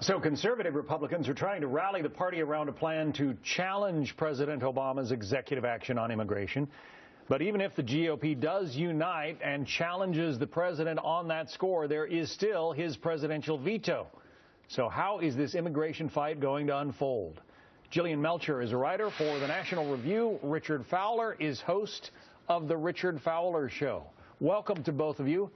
So conservative Republicans are trying to rally the party around a plan to challenge President Obama's executive action on immigration. But even if the GOP does unite and challenges the president on that score, there is still his presidential veto. So how is this immigration fight going to unfold? Jillian Melcher is a writer for the National Review. Richard Fowler is host of The Richard Fowler Show. Welcome to both of you.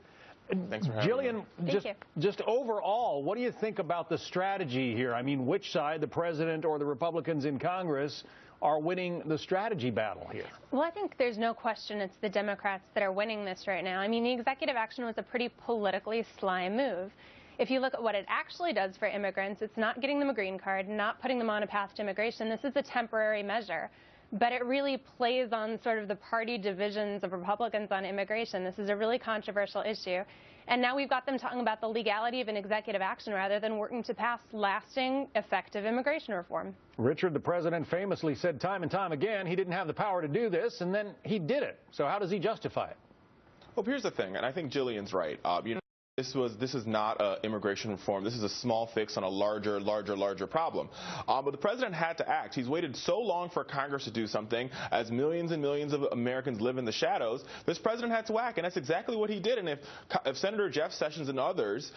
Thanks for having me. Jillian, just overall, what do you think about the strategy here? I mean, which side, the president or the Republicans in Congress, are winning the strategy battle here? Well, I think there's no question it's the Democrats that are winning this right now. I mean, the executive action was a pretty politically sly move. If you look at what it actually does for immigrants, it's not getting them a green card, not putting them on a path to immigration. This is a temporary measure. But it really plays on sort of the party divisions of Republicans on immigration. This is a really controversial issue. And now we've got them talking about the legality of an executive action rather than working to pass lasting, effective immigration reform. Richard, the president famously said time and time again he didn't have the power to do this, and then he did it. So how does he justify it? Well, here's the thing, and I think Jillian's right. This is not immigration reform. This is a small fix on a larger problem. But the president had to act. He's waited so long for Congress to do something. As millions and millions of Americans live in the shadows, this president had to act, and that's exactly what he did. And if Senator Jeff Sessions and others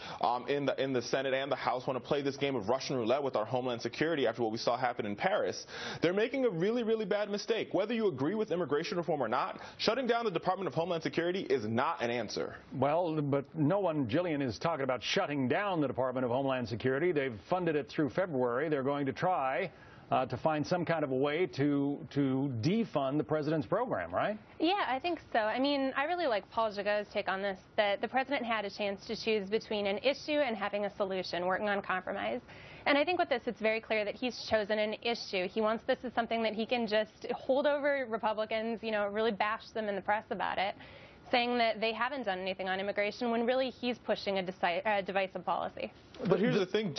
in the Senate and the House want to play this game of Russian roulette with our homeland security after what we saw happen in Paris, they're making a really bad mistake. Whether you agree with immigration reform or not, shutting down the Department of Homeland Security is not an answer. Well, but no one, Jillian, is talking about shutting down the Department of Homeland Security. They've funded it through February. They're going to try to find some kind of a way to defund the president's program, right? Yeah, I think so. I mean, I really like Paul Gigo's take on this, that the president had a chance to choose between an issue and having a solution, working on compromise. And I think with this, it's very clear that he's chosen an issue. He wants this as something that he can just hold over Republicans, really bash them in the press about it, saying that they haven't done anything on immigration when really he's pushing a divisive policy. But here's the thing,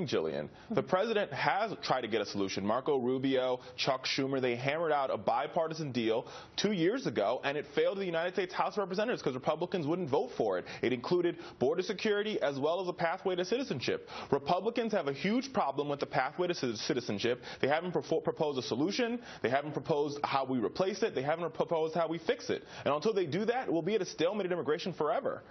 Jillian. The president has tried to get a solution. Marco Rubio, Chuck Schumer, they hammered out a bipartisan deal 2 years ago, and it failed the United States House of Representatives because Republicans wouldn't vote for it. It included border security as well as a pathway to citizenship. Republicans have a huge problem with the pathway to citizenship. They haven't proposed a solution. They haven't proposed how we replace it. They haven't proposed how we fix it. And until they do that, we'll be at a stalemate in immigration forever.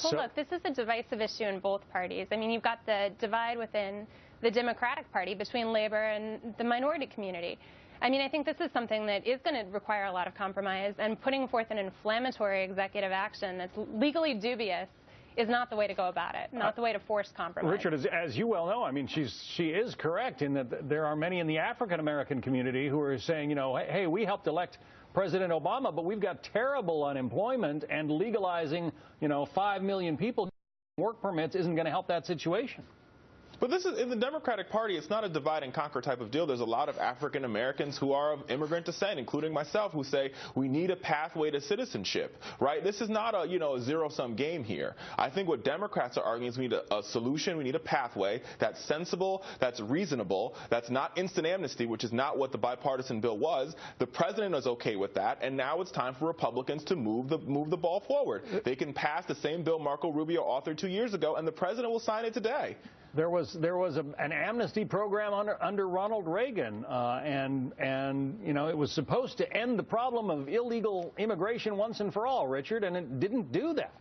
Well, look, this is a divisive issue in both parties. I mean, you've got the divide within the Democratic Party between labor and the minority community. I mean, I think this is something that is going to require a lot of compromise, and putting forth an inflammatory executive action that's legally dubious is not the way to go about it, not the way to force compromise. Richard, as you well know, I mean, she is correct in that there are many in the African-American community who are saying, hey, we helped elect President Obama, but we've got terrible unemployment, and legalizing, 5 million people work permits isn't going to help that situation. But this is in the Democratic Party. It's not a divide and conquer type of deal. There's a lot of African Americans who are of immigrant descent, including myself, who say we need a pathway to citizenship. Right? This is not a a zero-sum game here. I think what Democrats are arguing is we need a solution. We need a pathway that's sensible, that's reasonable, that's not instant amnesty, which is not what the bipartisan bill was. The president is okay with that, and now it's time for Republicans to move the ball forward. They can pass the same bill Marco Rubio authored 2 years ago, and the president will sign it today. There was an amnesty program under Ronald Reagan, and it was supposed to end the problem of illegal immigration once and for all, Richard, and it didn't do that.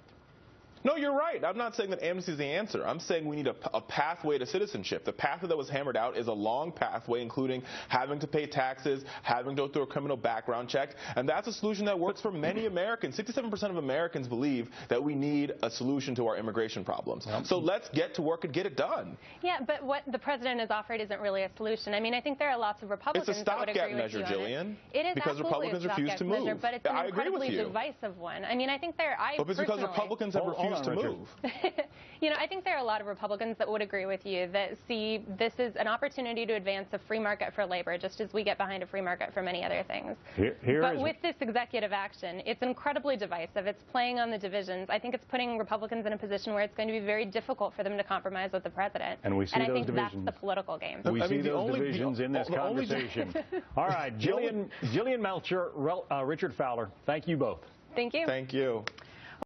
No, you're right. I'm not saying that amnesty is the answer. I'm saying we need a pathway to citizenship. The pathway that was hammered out is a long pathway, including having to pay taxes, having to go through a criminal background check, and that's a solution that works for many Americans. 67% of Americans believe that we need a solution to our immigration problems. So let's get to work and get it done. Yeah, but what the president has offered isn't really a solution. I mean, I think there are lots of Republicans that would agree with you on it. It's a stopgap measure, Jillian. It is because Republicans refuse to move. Measure, but it's an incredibly divisive one. I mean, I think but it's because Republicans have refused to move. I think there are a lot of Republicans that would agree with you that see this is an opportunity to advance a free market for labor, just as we get behind a free market for many other things. But with this executive action, it's incredibly divisive. It's playing on the divisions. I think it's putting Republicans in a position where it's going to be very difficult for them to compromise with the president. And we see those divisions. That's the political game. We see those divisions in this conversation. All right, Jillian Melcher, Richard Fowler, thank you both. Thank you. Thank you.